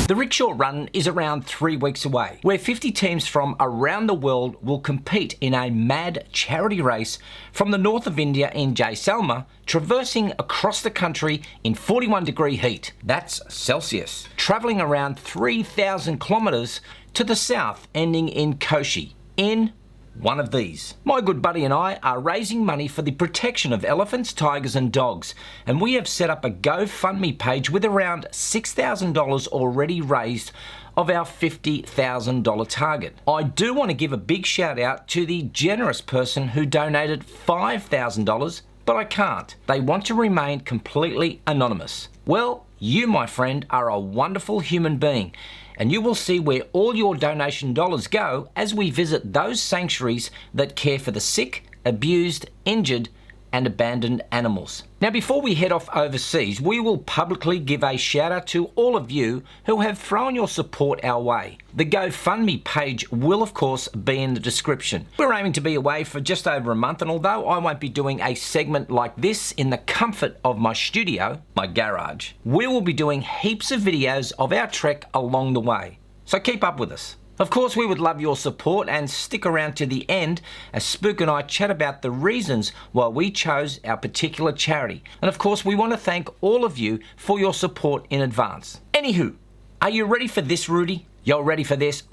The Rickshaw Run is around 3 weeks away, where 50 teams from around the world will compete in a mad charity race from the north of India in Jaisalmer, traversing across the country in 41-degree heat. That's Celsius. Travelling around 3,000 kilometres to the south, ending in Kochi, in one of these. My good buddy and I are raising money for the protection of elephants, tigers and dogs, and we have set up a GoFundMe page with around $6,000 already raised of our $50,000 target. I do want to give a big shout out to the generous person who donated $5,000, but I can't. They want to remain completely anonymous. Well, you, my friend, are a wonderful human being, and you will see where all your donation dollars go as we visit those sanctuaries that care for the sick, abused, injured, and abandoned animals. Now, before we head off overseas, we will publicly give a shout out to all of you who have thrown your support our way. The GoFundMe page will, of course, be in the description. We're aiming to be away for just over a month, and although I won't be doing a segment like this in the comfort of my studio, my garage, we will be doing heaps of videos of our trek along the way. So keep up with us. Of course, we would love your support, and stick around to the end as Spook and I chat about the reasons why we chose our particular charity. And of course, we want to thank all of you for your support in advance. Anywho, are you ready for this, Rudy? You're ready for this?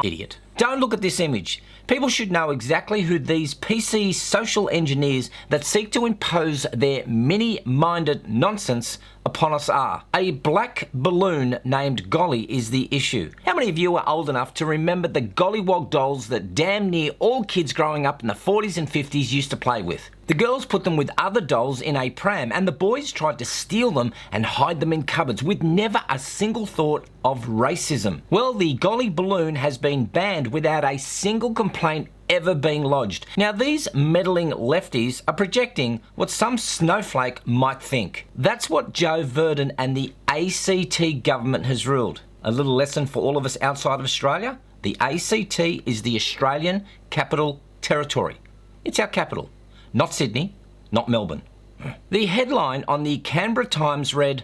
Idiot. Don't look at this image. People should know exactly who these PC social engineers that seek to impose their mini-minded nonsense upon us are. A black balloon named Golly is the issue. How many of you are old enough to remember the gollywog dolls that damn near all kids growing up in the 40s and 50s used to play with? The girls put them with other dolls in a pram, and the boys tried to steal them and hide them in cupboards with never a single thought of racism. Well, the Golly balloon has been banned without a single complaint ever being lodged. Now, these meddling lefties are projecting what some snowflake might think. That's what Joe Verdon and the ACT government has ruled. A little lesson for all of us outside of Australia. The ACT is the Australian Capital Territory. It's our capital. Not Sydney, not Melbourne. The headline on the Canberra Times read,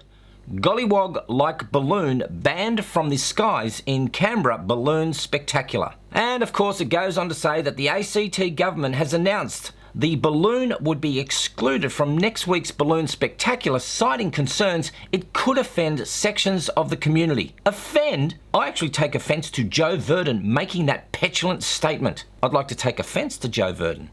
"Gollywog like balloon banned from the skies in Canberra balloon spectacular." And of course it goes on to say that the ACT government has announced the balloon would be excluded from next week's balloon spectacular, citing concerns it could offend sections of the community. Offend? I actually take offence to Joe Verdon making that petulant statement. I'd like to take offence to Joe Verdon.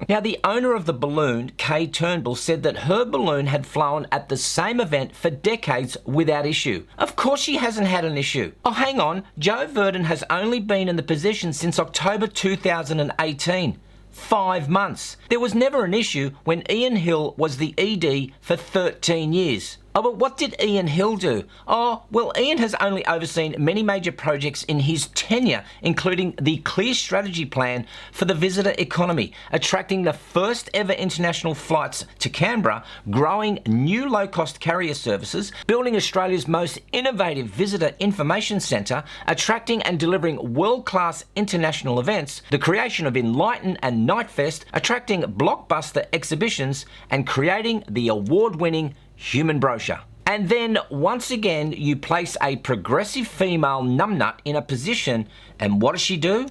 Now, the owner of the balloon, Kay Turnbull, said that her balloon had flown at the same event for decades without issue. Of course she hasn't had an issue. Oh, hang on. Joe Verdon has only been in the position since October 2018. 5 months. There was never an issue when Ian Hill was the ED for 13 years. Oh, but what did Ian Hill do? Oh, well, Ian has only overseen many major projects in his tenure, including the Clear Strategy Plan for the visitor economy, attracting the first ever international flights to Canberra, growing new low-cost carrier services, building Australia's most innovative visitor information centre, attracting and delivering world-class international events, the creation of Enlighten and Nightfest, attracting blockbuster exhibitions, and creating the award-winning Human Brochure. And then once again you place a progressive female numbnut in a position, and what does she do?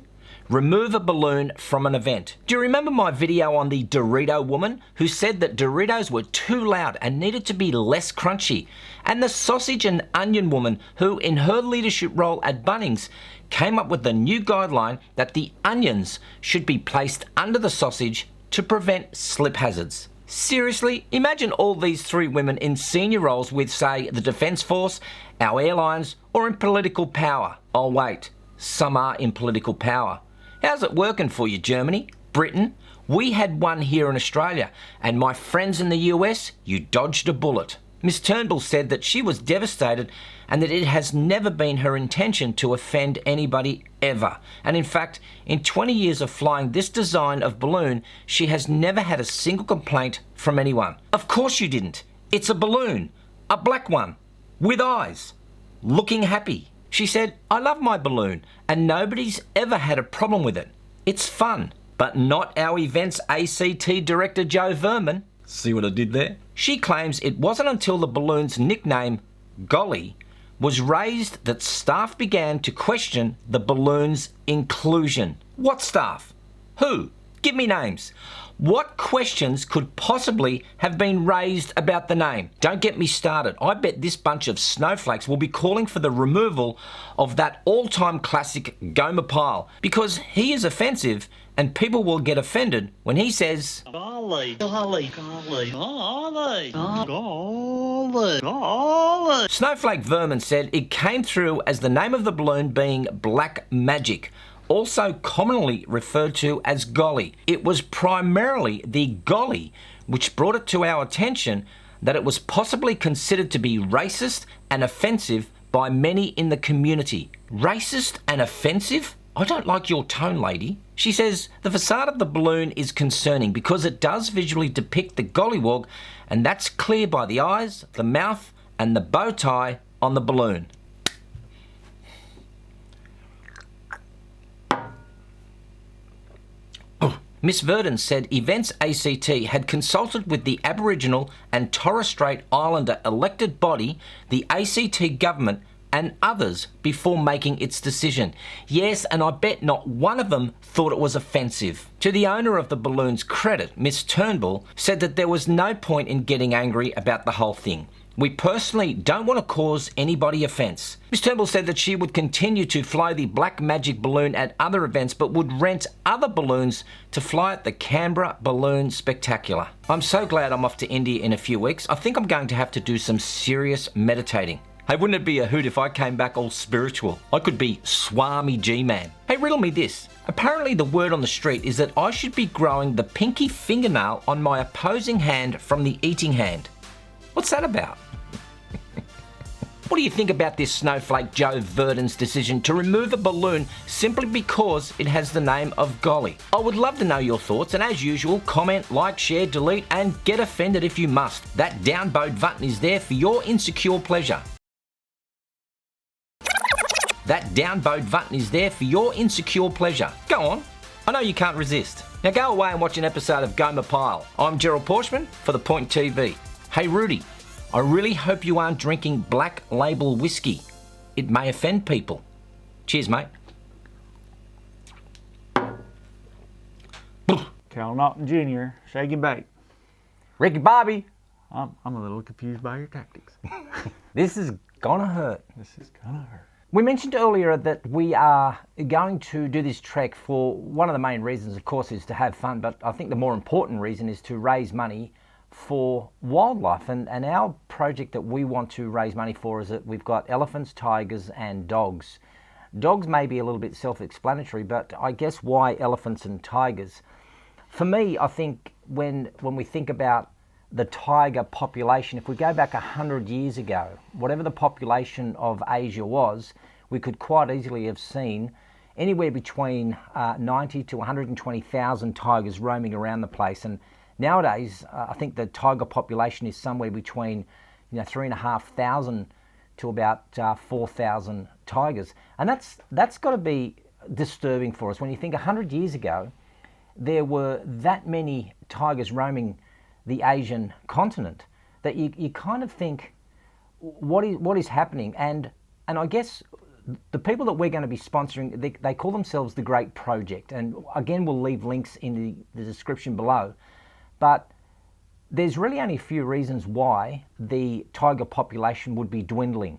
Remove a balloon from an event. Do you remember my video on the Dorito woman who said that Doritos were too loud and needed to be less crunchy? And the sausage and onion woman who, in her leadership role at Bunnings, came up with the new guideline that the onions should be placed under the sausage to prevent slip hazards. Seriously, imagine all these three women in senior roles with, say, the Defence Force, our airlines, or in political power. Oh wait, some are in political power. How's it working for you, Germany? Britain? We had one here in Australia, and my friends in the US, you dodged a bullet. Miss Turnbull said that she was devastated and that it has never been her intention to offend anybody ever. And in fact, in 20 years of flying this design of balloon, she has never had a single complaint from anyone. Of course you didn't. It's a balloon, a black one, with eyes, looking happy. She said, "I love my balloon and nobody's ever had a problem with it. It's fun." But not our events ACT director Joe Verman. See what I did there? She claims it wasn't until the balloon's nickname, Golly, was raised that staff began to question the balloon's inclusion. What staff? Who? Give me names. What questions could possibly have been raised about the name? Don't get me started. I bet this bunch of snowflakes will be calling for the removal of that all-time classic Gomer Pyle because he is offensive and people will get offended when he says, Golly, golly, golly, golly, golly, golly. Snowflake Vermin said it came through as the name of the balloon being Black Magic, also commonly referred to as Golly. It was primarily the Golly which brought it to our attention that it was possibly considered to be racist and offensive by many in the community. Racist and offensive? I don't like your tone, lady. She says the facade of the balloon is concerning because it does visually depict the gollywog, and that's clear by the eyes, the mouth, and the bow tie on the balloon. Miss Verdon said Events ACT had consulted with the Aboriginal and Torres Strait Islander elected body, the ACT government, and others before making its decision. Yes, and I bet not one of them thought it was offensive. To the owner of the balloon's credit, Miss Turnbull said that there was no point in getting angry about the whole thing. We personally don't want to cause anybody offence. Miss Turnbull said that she would continue to fly the Black Magic balloon at other events but would rent other balloons to fly at the Canberra Balloon Spectacular. I'm so glad I'm off to India in a few weeks. I think I'm going to have to do some serious meditating. Hey, wouldn't it be a hoot if I came back all spiritual? I could be Swami G-Mann. Hey, riddle me this. Apparently the word on the street is that I should be growing the pinky fingernail on my opposing hand from the eating hand. What's that about? What do you think about this snowflake Joe Verdon's decision to remove a balloon simply because it has the name of Golly? I would love to know your thoughts, and as usual, comment, like, share, delete, and get offended if you must. That downvote button is there for your insecure pleasure. That downvote button is there for your insecure pleasure. Go on. I know you can't resist. Now go away and watch an episode of Gomer Pyle. I'm Gerald Pauschmann for The Point TV. Hey Rudy, I really hope you aren't drinking Black Label whiskey. It may offend people. Cheers, mate. Cal Naughton Jr., shake and bake. Ricky Bobby. I'm a little confused by your tactics. This is gonna hurt. This is gonna hurt. We mentioned earlier that we are going to do this trek for one of the main reasons, of course, is to have fun, but I think the more important reason is to raise money for wildlife. And our project that we want to raise money for is that we've got elephants, tigers, and dogs. Dogs may be a little bit self-explanatory, but I guess why elephants and tigers? For me, I think when we think about the tiger population, if we go back 100 years ago, whatever the population of Asia was, we could quite easily have seen anywhere between 90 to 120,000 tigers roaming around the place. And nowadays, I think the tiger population is somewhere between 3,500 to about 4,000 tigers. And that's got to be disturbing for us. When you think 100 years ago, there were that many tigers roaming the Asian continent, that you kind of think, what is happening? And I guess the people that we're going to be sponsoring, they call themselves the Great Project. And again, we'll leave links in the description below. But there's really only a few reasons why the tiger population would be dwindling.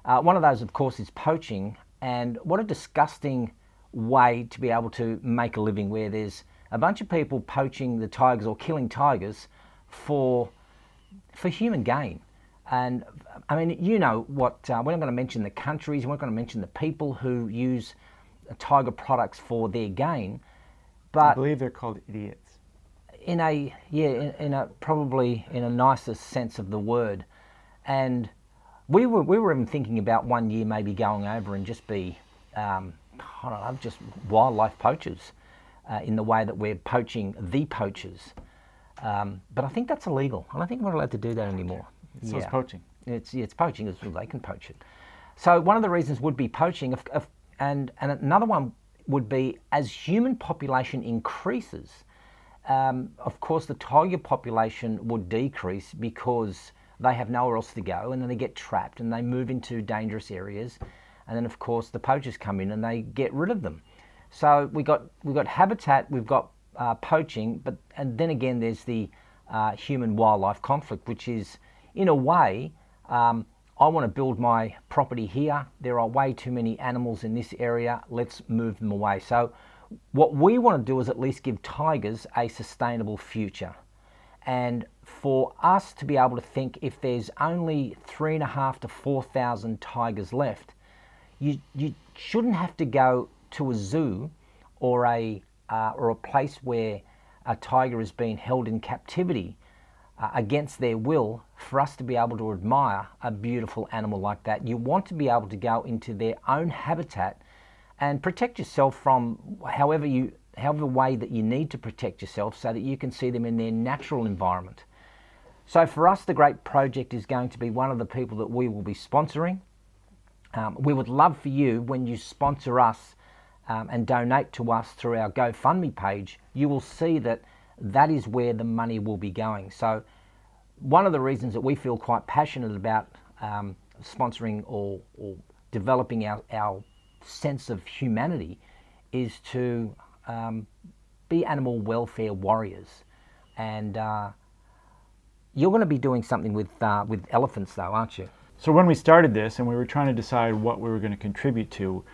One of those, of course, is poaching. And what a disgusting way to be able to make a living, where there's a bunch of people poaching the tigers or killing tigers for human gain. And I mean, you know what, we're not going to mention the countries, we're not going to mention the people who use tiger products for their gain, but I believe they're called idiots. Probably in a nicer sense of the word. And we were even thinking about one year maybe going over and just be I don't know, just wildlife poachers in the way that we're poaching the poachers. But I think that's illegal. I don't think we're allowed to do that anymore. So it's poaching. It's poaching. They can poach it. So one of the reasons would be poaching, and another one would be as human population increases, of course, the tiger population would decrease because they have nowhere else to go, and then they get trapped and they move into dangerous areas, and then of course the poachers come in and they get rid of them. So we've got habitat, we've got poaching, and then again there's the human-wildlife conflict, which is, in a way, I want to build my property here. There are way too many animals in this area. Let's move them away. So what we want to do is at least give tigers a sustainable future. And for us to be able to think, if there's only 3,500 to 4,000 tigers left, you shouldn't have to go to a zoo or a place where a tiger is being held in captivity against their will for us to be able to admire a beautiful animal like that. You want to be able to go into their own habitat and protect yourself from however way that you need to protect yourself, so that you can see them in their natural environment. So for us, the great project is going to be one of the people that we will be sponsoring. We would love for you, when you sponsor us and donate to us through our GoFundMe page, you will see that that is where the money will be going. So one of the reasons that we feel quite passionate about sponsoring or developing our sense of humanity is to be animal welfare warriors. And you're going to be doing something with elephants though, aren't you? So when we started this and we were trying to decide what we were going to contribute to,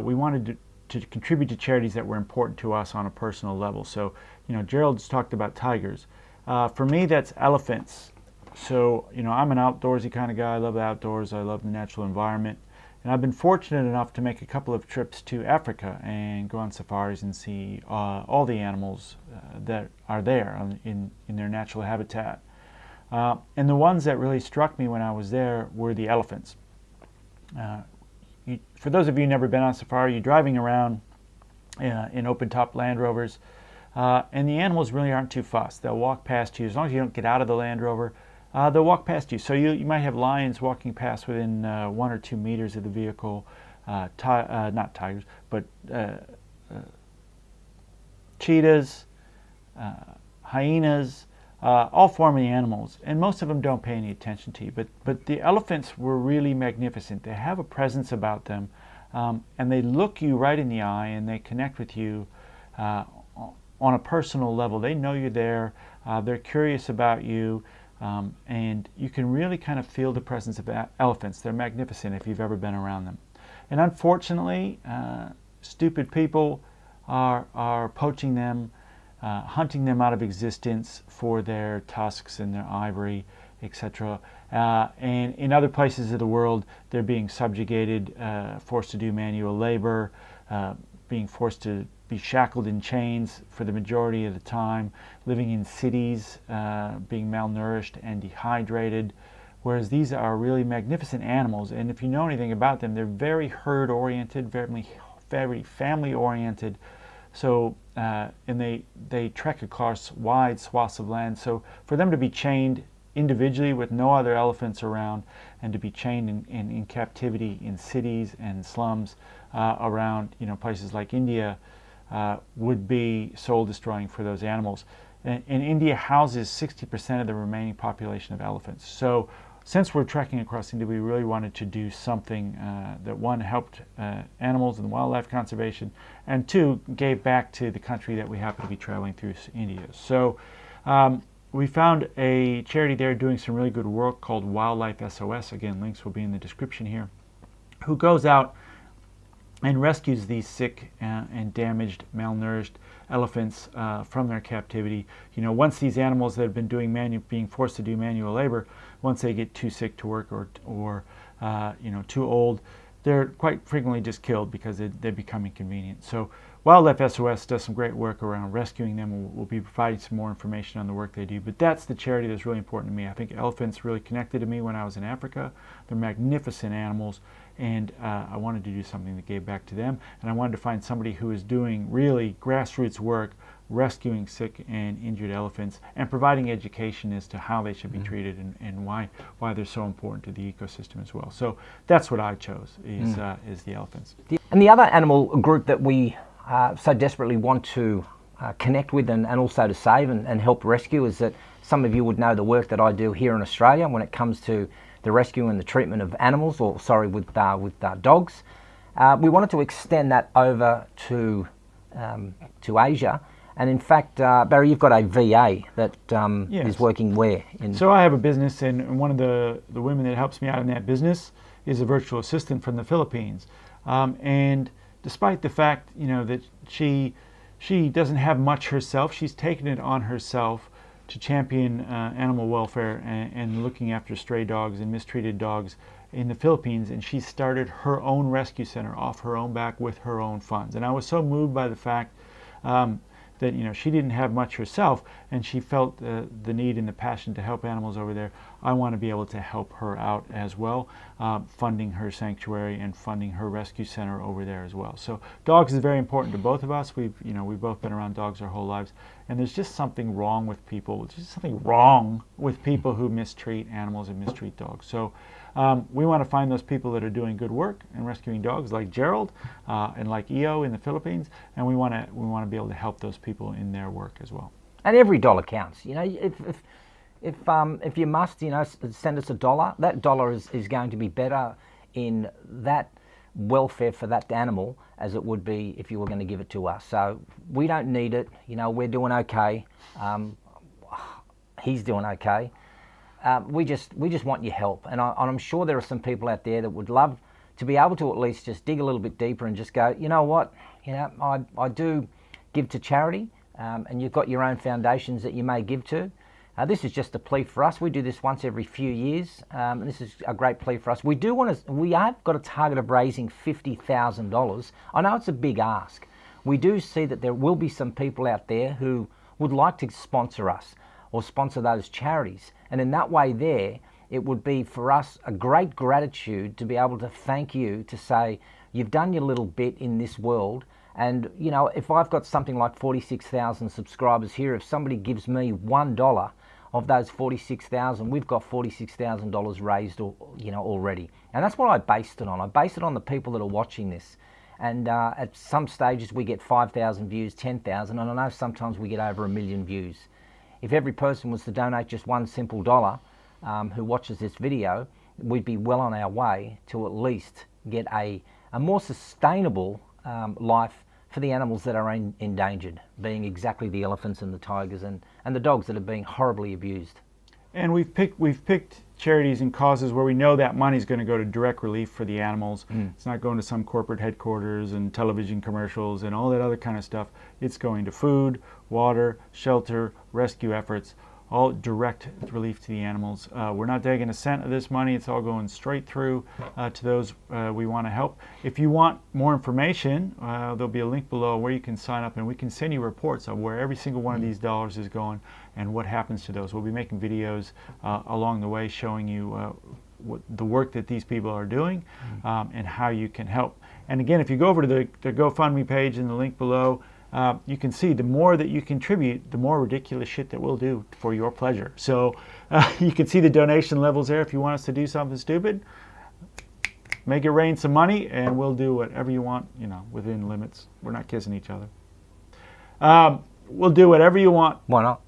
we wanted to contribute to charities that were important to us on a personal level. So, Gerald's talked about tigers. For me, that's elephants. So, I'm an outdoorsy kind of guy. I love the outdoors. I love the natural environment. And I've been fortunate enough to make a couple of trips to Africa and go on safaris and see all the animals that are there in their natural habitat. And the ones that really struck me when I was there were the elephants. For those of you who've never been on safari, you're driving around in open-top Land Rovers, and the animals really aren't too fussed. They'll walk past you. As long as you don't get out of the Land Rover, they'll walk past you. So you might have lions walking past within 1 or 2 meters of the vehicle, not tigers, but cheetahs, hyenas, all form of the animals, and most of them don't pay any attention to you. But the elephants were really magnificent. They have a presence about them, and they look you right in the eye, and they connect with you on a personal level. They know you're there. They're curious about you, and you can really kind of feel the presence of elephants. They're magnificent if you've ever been around them. And unfortunately, stupid people are poaching them, hunting them out of existence for their tusks and their ivory, etc. And in other places of the world, they're being subjugated, forced to do manual labor, being forced to be shackled in chains for the majority of the time, living in cities, being malnourished and dehydrated. Whereas these are really magnificent animals, and if you know anything about them, they're very herd-oriented, very family-oriented. So, and they trek across wide swaths of land. So for them to be chained individually with no other elephants around, and to be chained in captivity in cities and slums around places like India would be soul-destroying for those animals. And India houses 60% of the remaining population of elephants. So since we're trekking across India, we really wanted to do something that, one, helped animals and wildlife conservation, and two, gave back to the country that we happen to be traveling through, India. So we found a charity there doing some really good work called Wildlife SOS. Again, links will be in the description here, who goes out and rescues these sick and damaged, malnourished elephants from their captivity. Once these animals that have been being forced to do manual labor, once they get too sick to work or too old, they're quite frequently just killed because they become inconvenient. So Wildlife SOS does some great work around rescuing them. We'll be providing some more information on the work they do, but that's the charity that's really important to me. I think elephants really connected to me when I was in Africa. They're magnificent animals, and I wanted to do something that gave back to them, and I wanted to find somebody who is doing really grassroots work rescuing sick and injured elephants and providing education as to how they should be treated and why they're so important to the ecosystem as well. So that's what I chose, is the elephants. And the other animal group that we so desperately want to connect with and also to save and help rescue is that some of you would know the work that I do here in Australia when it comes to the rescue and the treatment of animals, or sorry, with dogs. We wanted to extend that over to Asia. And in fact, Barry, you've got a VA that Yes. is working where? So I have a business, and one of the women that helps me out in that business is a virtual assistant from the Philippines. And despite the fact, that she doesn't have much herself, she's taken it on herself to champion animal welfare and looking after stray dogs and mistreated dogs in the Philippines. And she started her own rescue center off her own back with her own funds. And I was so moved by the fact that she didn't have much herself, and she felt the need and the passion to help animals over there. I want to be able to help her out as well, funding her sanctuary and funding her rescue center over there as well. So dogs is very important to both of us. We've both been around dogs our whole lives, and there's just something wrong with people. There's just something wrong with people who mistreat animals and mistreat dogs. So we want to find those people that are doing good work and rescuing dogs, like Gerald and like EO in the Philippines, and we want to be able to help those people in their work as well. And every dollar counts. If you must, send us $1. That dollar is going to be better in that welfare for that animal as it would be if you were going to give it to us. So we don't need it. We're doing okay. He's doing okay. We just want your help, and I'm sure there are some people out there that would love to be able to at least just dig a little bit deeper and just go, you know what, I do give to charity, and you've got your own foundations that you may give to. This is just a plea for us. We do this once every few years, and this is a great plea for us. We have got a target of raising $50,000. I know it's a big ask. We do see that there will be some people out there who would like to sponsor us or sponsor those charities. And in that way there, it would be for us a great gratitude to be able to thank you, to say, you've done your little bit in this world. And, if I've got something like 46,000 subscribers here, if somebody gives me $1 of those 46,000, we've got $46,000 raised, already. And that's what I based it on. I based it on the people that are watching this. And at some stages we get 5,000 views, 10,000, and I know sometimes we get over 1 million views. If every person was to donate just one simple dollar who watches this video, we'd be well on our way to at least get a more sustainable life for the animals that are endangered, being exactly the elephants and the tigers and the dogs that are being horribly abused. And we've picked charities and causes where we know that money is going to go to direct relief for the animals. It's not going to some corporate headquarters and television commercials and all that other kind of stuff. It's going to food, water, shelter, rescue efforts, all direct relief to the animals. We're not taking a cent of this money. It's all going straight through to those we want to help. If you want more information, there'll be a link below where you can sign up, and we can send you reports of where every single one of these dollars is going and what happens to those. We'll be making videos along the way showing you the work that these people are doing and how you can help. And again, if you go over to the GoFundMe page in the link below, you can see the more that you contribute, the more ridiculous shit that we'll do for your pleasure. So you can see the donation levels there. If you want us to do something stupid, make it rain some money, and we'll do whatever you want, within limits. We're not kissing each other. We'll do whatever you want. Why not?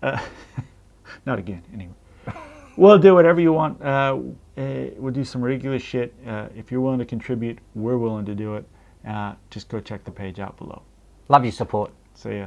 Not again, anyway. We'll do whatever you want. We'll do some ridiculous shit. If you're willing to contribute, we're willing to do it. Just go check the page out below. Love your support. See ya.